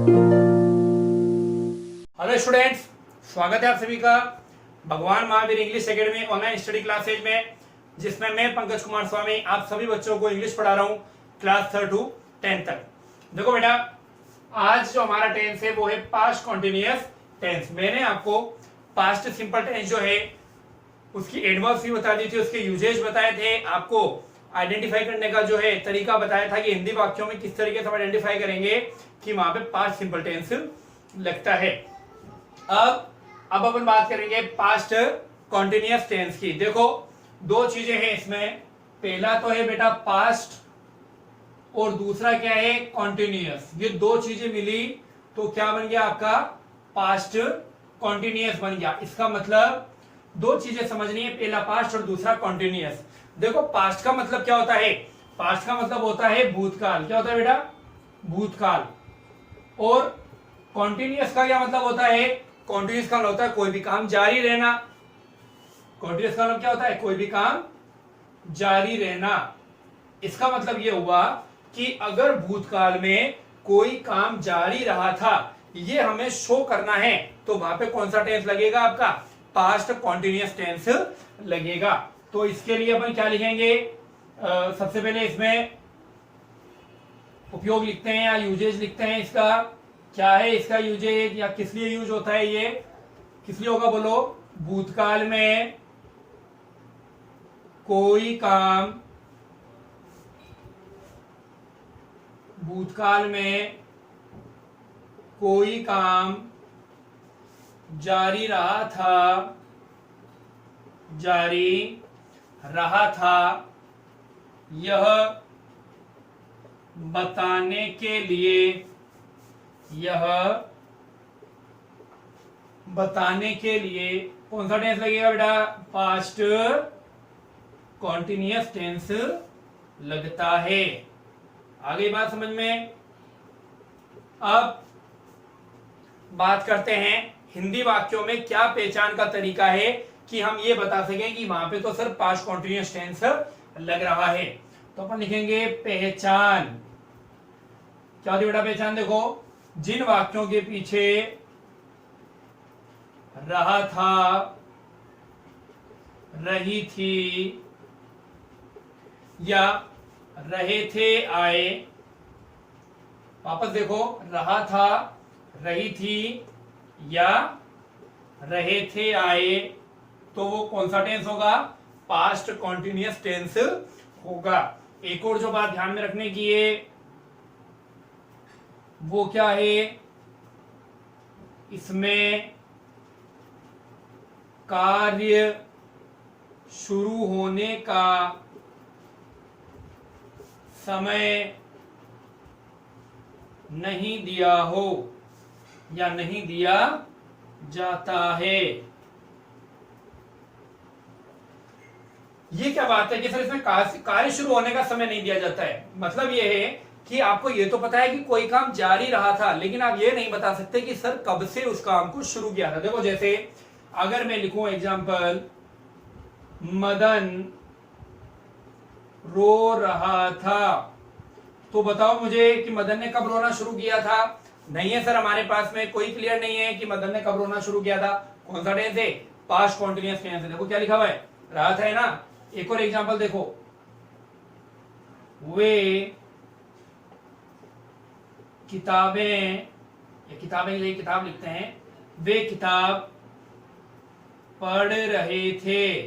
Hello students, स्वागत है आप सभी का भगवान Mahavir English academy online study classes में, जिसमें मैं पंकज कुमार स्वामी आप सभी बच्चों को इंग्लिश पढ़ा रहा हूं क्लास 3 to 10 तक। देखो बेटा, आज जो हमारा टेंस है वो है पास्ट कॉन्टिन्यूअस टेंस। मैंने आपको पास्ट सिंपल टेंस जो है उसकी एडवर्ब्स भी बता दी थी, उसके यूजेज बताए थे, आपको आइडेंटिफाई करने का जो है तरीका बताया था कि हिंदी वाक्यों में किस तरीके से हम आइडेंटिफाई करेंगे कि वहां पे पास्ट सिंपल टेंस लगता है। अब अपन बात करेंगे पास्ट कॉन्टिन्यूअस टेंस की। देखो, दो चीजें हैं इसमें, पहला तो है बेटा पास्ट और दूसरा क्या है, कॉन्टिन्यूअस। ये दो चीजें मिली तो क्या बन गया आपका, पास्ट कॉन्टिन्यूअस बन गया। इसका मतलब दो चीजें समझनी है, पहला पास्ट और दूसरा कॉन्टिन्यूअस। देखो, पास्ट का मतलब क्या होता है, पास्ट का मतलब होता है भूतकाल। क्या होता है बेटा, भूतकाल। और कॉन्टिन्यूअस का क्या मतलब होता है, कॉन्टिन्यूअस का मतलब होता है कोई भी काम जारी रहना। कॉन्टिन्यूअस का मतलब क्या होता है, कोई भी काम जारी रहना। इसका मतलब यह हुआ कि अगर भूतकाल में कोई काम जारी रहा था, ये हमें शो करना है, तो वहां पे कौन सा टेंस लगेगा आपका, पास्ट कॉन्टिन्यूअस टेंस लगेगा। तो इसके लिए अपन क्या लिखेंगे, सबसे पहले इसमें उपयोग लिखते हैं या यूजेज लिखते हैं। इसका क्या है, इसका यूजेज या किस लिए यूज होता है, ये किस लिए होगा बोलो, भूतकाल में कोई काम, भूतकाल में कोई काम जारी रहा था, जारी रहा था, यह बताने के लिए, यह बताने के लिए कौन सा टेंस लगेगा बेटा, पास्ट कॉन्टिन्यूअस टेंस लगता है। आ गई बात समझ में। अब बात करते हैं हिंदी वाक्यों में क्या पहचान का तरीका है कि हम ये बता सकें कि वहां पे तो सर पास्ट कॉन्टिन्यूअस टेंस लग रहा है। तो अपन लिखेंगे पहचान। क्या होती है बेटा पहचान, देखो, जिन वाक्यों के पीछे रहा था, रही थी या रहे थे आए, वापस देखो, रहा था, रही थी या रहे थे आए, तो वो कौन सा टेंस होगा, पास्ट कॉन्टिन्यूअस टेंस होगा। एक और जो बात ध्यान में रखने की है वो क्या है, इसमें कार्य शुरू होने का समय नहीं दिया हो या नहीं दिया जाता है। ये क्या बात है कि सर इसमें कार्य शुरू होने का समय नहीं दिया जाता है। मतलब ये है कि आपको ये तो पता है कि कोई काम जारी रहा था, लेकिन आप ये नहीं बता सकते कि सर कब से उस काम को शुरू किया था। देखो, जैसे अगर मैं लिखूं एग्जांपल, मदन रो रहा था, तो बताओ मुझे कि मदन ने कब रोना शुरू किया था। नहीं है सर, हमारे पास में कोई क्लियर नहीं है कि मदन ने कब रोना शुरू किया था। कौन सा टेंस है, पास्ट कॉन्टिन्यूअस टेंस है। देखो क्या लिखा हुआ है, रहा था, है ना। एक और एग्जांपल देखो, वे किताबें, या किताबें के लिए किताब लिखते हैं, वे किताब पढ़ रहे थे।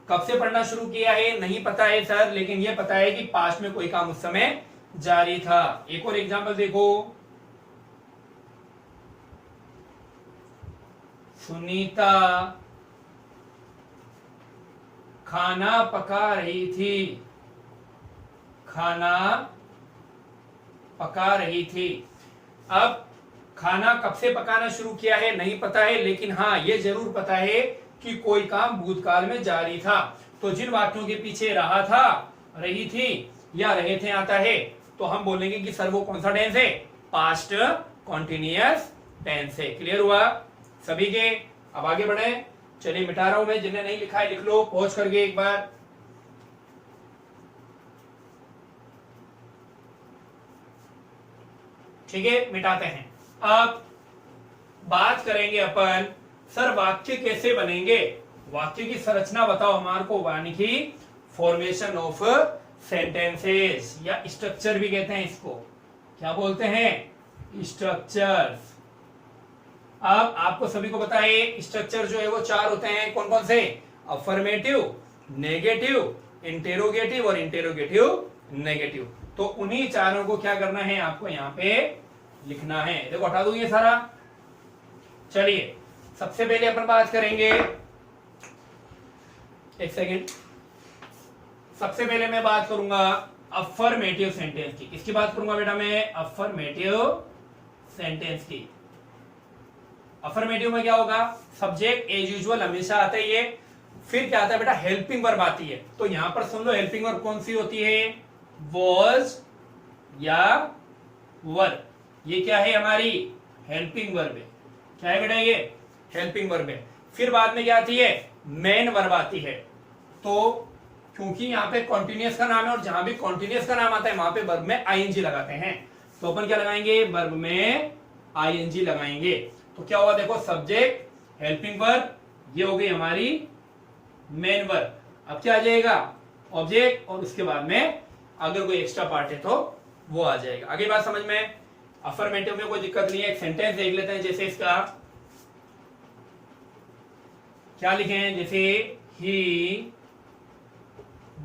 कब से पढ़ना शुरू किया है नहीं पता है सर, लेकिन यह पता है कि पास्ट में कोई काम उस समय जारी था। एक और एग्जांपल देखो, सुनीता खाना पका रही थी, खाना पका रही थी। अब खाना कब से पकाना शुरू किया है नहीं पता है, लेकिन हाँ ये जरूर पता है कि कोई काम भूतकाल में जारी था। तो जिन वाक्यों के पीछे रहा था, रही थी या रहे थे आता है, तो हम बोलेंगे कि सर वो कौन सा टेंस है, पास्ट कॉन्टिन्यूअस टेंस है। क्लियर हुआ सभी के। अब आगे बढ़े, चलिए मिटा रहा हूं मैं, जिन्हें नहीं लिखा है लिख लो पहुंच करके एक बार। ठीक है, मिटाते हैं। अब बात करेंगे अपन, सर वाक्य कैसे बनेंगे, वाक्य की संरचना बताओ हमारे को, यानी कि फॉर्मेशन ऑफ सेंटेंसेस या स्ट्रक्चर भी कहते हैं इसको, क्या बोलते हैं, स्ट्रक्चर्स। अब आपको सभी को पता है स्ट्रक्चर जो है वो 4 होते हैं, कौन कौन से, अफर्मेटिव, नेगेटिव, इंटेरोगेटिव और इंटेरोगेटिव नेगेटिव। तो उन्हीं चारों को क्या करना है, आपको यहाँ पे लिखना है। देखो हटा दूं ये सारा। चलिए सबसे पहले अपन बात करेंगे, एक सेकेंड, सबसे पहले मैं बात करूंगा अफर्मेटिव सेंटेंस की। किसकी बात करूंगा बेटा मैं, अफर्मेटिव सेंटेंस की। अफर्मेटिव में क्या होगा, सब्जेक्ट एज यूजुअल हमेशा आता ही है, फिर क्या आता है बेटा, हेल्पिंग वर्ब आती है। तो यहां पर सुन लो, हेल्पिंग वर्ब कौन सी होती है, वॉज या वर। ये क्या है, हमारी हेल्पिंग वर्ब है। क्या है बेटा, ये हेल्पिंग वर्ब है। फिर बाद में क्या आती है, मेन वर्ब आती है। तो क्योंकि यहाँ पे कॉन्टिन्यूअस का नाम है और जहां भी कॉन्टिन्यूअस का नाम आता है वहां पे वर्ब में आईएनजी लगाते हैं। तो अपन क्या लगाएंगे, वर्ब में आईएनजी लगाएंगे। तो क्या होगा, देखो सब्जेक्ट, हेल्पिंग वर्ब, ये हो गई हमारी मेन वर्ब। अब क्या आ जाएगा, ऑब्जेक्ट, और उसके बाद में अगर कोई एक्स्ट्रा पार्ट है तो वो आ जाएगा। आगे बात समझ में, अफर्मेटिव में कोई दिक्कत नहीं है। एक सेंटेंस देख लेते हैं, जैसे इसका क्या लिखे हैं, जैसे ही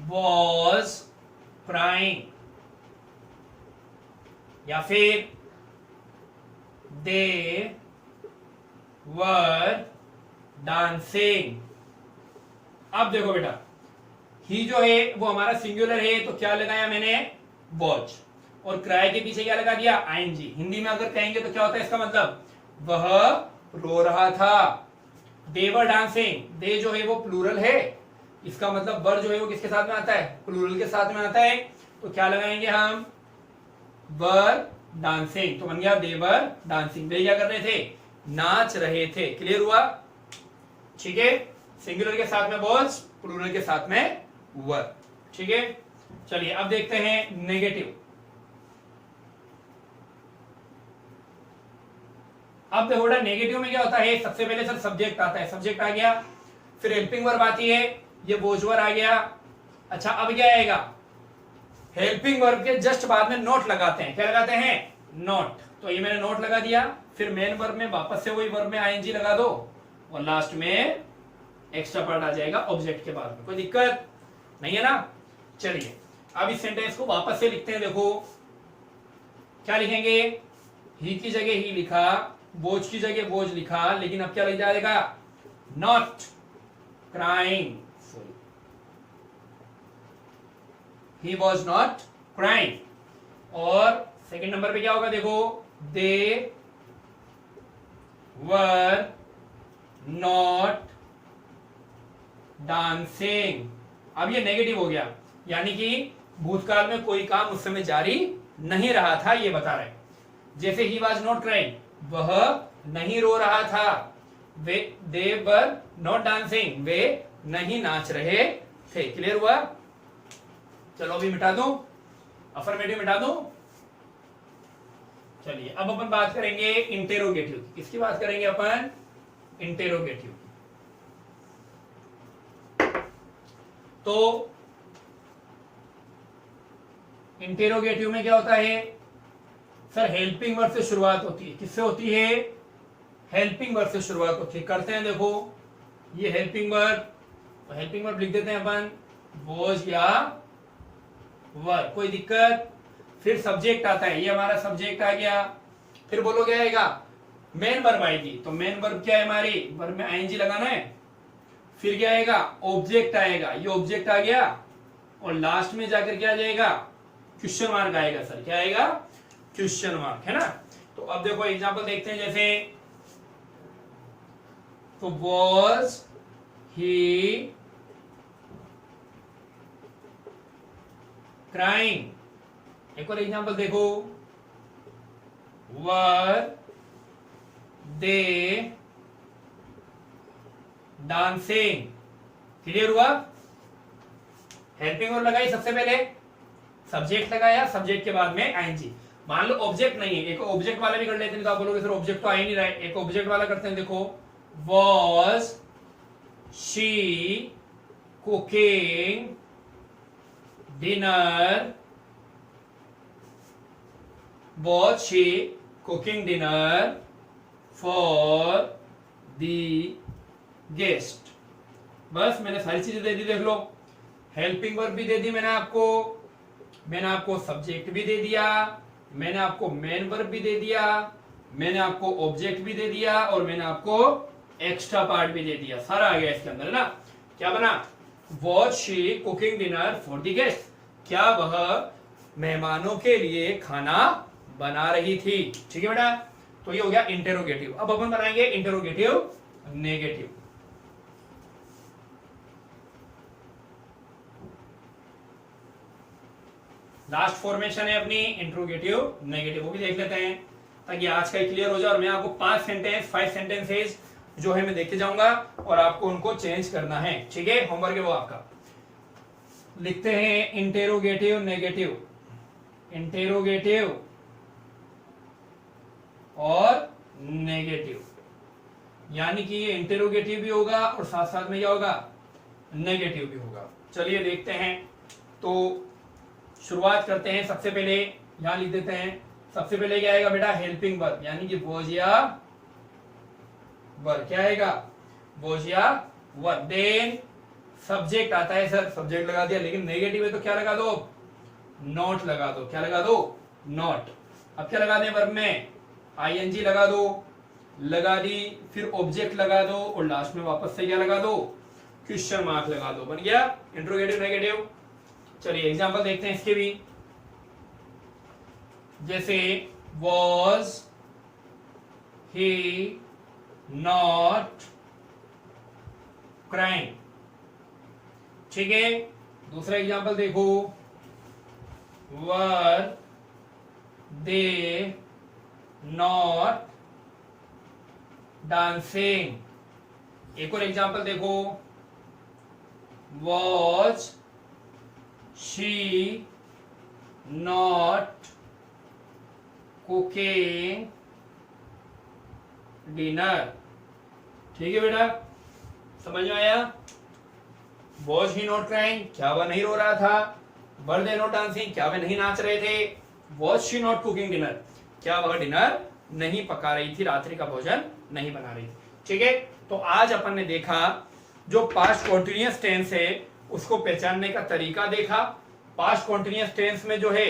वॉज क्राइंग, या फिर दे वर डांसिंग। अब देखो बेटा, ही जो है वो हमारा सिंगुलर है, तो क्या लगाया मैंने, वॉच, और क्राई के पीछे क्या लगा दिया, आईएनजी। हिंदी में अगर कहेंगे तो क्या होता है इसका मतलब, वह रो रहा था। दे वर डांसिंग, दे जो है वो प्लूरल है, इसका मतलब वर जो है वो किसके साथ में आता है, प्लूरल के साथ में आता है। तो क्या लगाएंगे हम, वर डांसिंग। तो बन गया दे वर डांसिंग। वे क्या कर रहे थे, नाच रहे थे। क्लियर हुआ, ठीक है। सिंगुलर के साथ में वॉज, प्लूरल के साथ में वर, ठीक है। चलिए अब देखते हैं नेगेटिव। अब देखो बेटा, नेगेटिव में क्या होता है, सबसे पहले सर सब्जेक्ट आता है, सब्जेक्ट आ गया, फिर हेल्पिंग वर्ब आती है, ये वोजवर आ गया। अच्छा अब क्या आएगा, हेल्पिंग वर्ब के जस्ट बाद में नोट लगाते हैं। क्या लगाते हैं, नोट। तो ये मैंने नोट लगा दिया। फिर मेन वर्ब में वापस से वही वर्ब में आईएनजी लगा दो, और लास्ट में एक्स्ट्रा पार्ट आ जाएगा ऑब्जेक्ट के बाद में। कोई दिक्कत नहीं है ना। चलिए अब इस सेंटेंस को वापस से लिखते हैं। देखो क्या लिखेंगे, ही की जगह ही लिखा, बोझ की जगह बोझ लिखा, लेकिन अब क्या लिख जाएगा, not crying, he was not crying. और सेकेंड नंबर पे क्या होगा, देखो दे वर नॉट डांसिंग। अब ये नेगेटिव हो गया, यानी कि भूतकाल में कोई काम उस समय जारी नहीं रहा था, ये बता रहे। जैसे ही वॉज नॉट क्राइंग, वह नहीं रो रहा था। वे दे वर नॉट डांसिंग, वे नहीं नाच रहे थे। क्लियर हुआ। चलो अभी मिटा दूं, अफर्मेटिव मिटा दूं। चलिए अब अपन बात करेंगे इंटेरोगेटिव की। किसकी बात करेंगे अपन, इंटेरोगेटिव। तो इंटेरोगेटिव में क्या होता है सर, हेल्पिंग वर्ब से शुरुआत होती है। किससे होती है, हेल्पिंग वर्ब से शुरुआत होती है। करते हैं, देखो ये हेल्पिंग वर्ब, तो हेल्पिंग वर्ब लिख देते हैं अपन, वॉज या वर, कोई दिक्कत। फिर सब्जेक्ट आता है, ये हमारा सब्जेक्ट आ गया। फिर बोलो क्या आएगा, मेन वर्ब आएगी। तो मेन वर्ब क्या है हमारी, वर्ब में आईएनजी लगाना है। फिर क्या आएगा, ऑब्जेक्ट आएगा, ये ऑब्जेक्ट आ गया, और लास्ट में जाकर क्या आ जाएगा, क्वेश्चन मार्क आएगा। सर क्या आएगा, क्वेश्चन मार्क, है ना। तो अब देखो एग्जांपल देखते हैं, जैसे तो वॉज ही क्राइंग। एक और एग्जांपल देखो, वर दे डांसिंग। क्लियर हुआ। हेल्पिंग वर्ब लगाई सबसे पहले, सब्जेक्ट लगाया, सब्जेक्ट के बाद में आईएनजी। मान लो ऑब्जेक्ट नहीं है, एक ऑब्जेक्ट वाला भी कर लेते हैं तो आप बोलोगे सर ऑब्जेक्ट तो आ ही नहीं रहा है। एक ऑब्जेक्ट वाला करते हैं, देखो was she cooking dinner, was she cooking dinner for the guest. बस मैंने सारी चीजें दे दी, देख लो। हेल्पिंग वर्ब भी दे दी मैंने आपको सब्जेक्ट भी दे दिया, मैंने आपको मेन वर्ब भी दे दिया, मैंने आपको ऑब्जेक्ट भी दे दिया और मैंने आपको एक्स्ट्रा पार्ट भी दे दिया। सारा आ गया इसके अंदर, है ना। क्या बना? Was she cooking dinner for the guest, क्या वह मेहमानों के लिए खाना बना रही थी। ठीक है बेटा, तो ये हो गया इंटेरोगेटिव। अब अपन बनाएंगे इंटेरोगेटिव नेगेटिव। लास्ट फॉर्मेशन है अपनी इंट्रोगेटिव नेगेटिव, वो भी देख लेते हैं ताकि आज का क्लियर हो जाए। और मैं आपको 5 सेंटेंसेस जो है मैं देखे जाऊंगा और आपको उनको चेंज करना है। ठीक है, होमवर्क है वो आपका। लिखते हैं इंटेरोगेटिव नेगेटिव, इंटेरोगेटिव और नेगेटिव, यानी कि ये इंटेरोगेटिव भी होगा और साथ साथ में क्या होगा? नेगेटिव भी होगा। चलिए देखते हैं। तो शुरुआत करते हैं। सबसे पहले यहां लिख देते हैं, सबसे पहले क्या आएगा बेटा? हेल्पिंग वर्ब, यानी कि वॉज या वर्ब। क्या आएगा? वॉज या वर्ब। देन सब्जेक्ट आता है, सर सब्जेक्ट लगा दिया, लेकिन नेगेटिव है तो क्या लगा दो? नॉट लगा दो। क्या लगा दो? नॉट। अब क्या लगा दें वर्ब में? आईएनजी लगा दो, लगा दी, फिर ऑब्जेक्ट लगा दो और लास्ट में वापस से क्या लगा दो? क्वेश्चन मार्क लगा दो। बन गया इंट्रोगेटिव नेगेटिव। चलिए एग्जांपल देखते हैं इसके भी। जैसे वॉज ही नॉट क्राइंग। ठीक है, दूसरा एग्जांपल देखो, वर दे नॉट डांसिंग। एक और एग्जांपल देखो, was she not cooking dinner। ठीक है बेटा, समझ में आया? Was he not crying, क्या वह नहीं रो रहा था? Were they not dancing, क्या वह नहीं नाच रहे थे? Was she not cooking dinner, क्या वह डिनर नहीं पका रही थी, रात्रि का भोजन नहीं बना रही थी। ठीक है, तो आज अपन ने देखा जो पास्ट कॉन्टिन्यूअस टेंस है उसको पहचानने का तरीका देखा। पास्ट कॉन्टिन्यूअस टेंस में जो है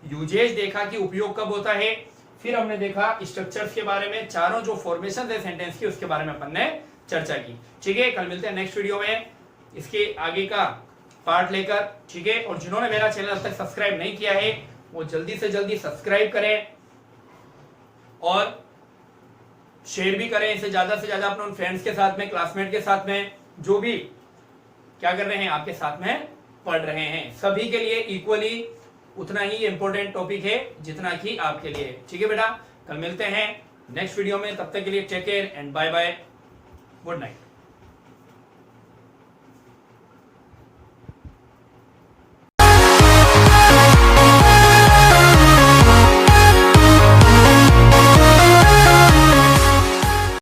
यूजेज देखा कि उपयोग कब होता है। फिर हमने देखा स्ट्रक्चर्स के बारे में, चारों जो फॉर्मेशन है सेंटेंस की उसके बारे में अपन ने चर्चा की। ठीक है, कल मिलते हैं नेक्स्ट वीडियो में इसके आगे का पार्ट लेकर। ठीक है, और जिन्होंने मेरा चैनल अब तक सब्सक्राइब नहीं किया है वो जल्दी से जल्दी सब्सक्राइब करें और शेयर भी करें इसे ज्यादा से ज्यादा अपने फ्रेंड्स के साथ में, क्लासमेट के साथ में, जो भी क्या कर रहे हैं आपके साथ में पढ़ रहे हैं। सभी के लिए इक्वली उतना ही इंपॉर्टेंट टॉपिक है जितना कि आपके लिए। ठीक है बेटा, कल मिलते हैं नेक्स्ट वीडियो में। तब तक के लिए take care and bye bye, good night.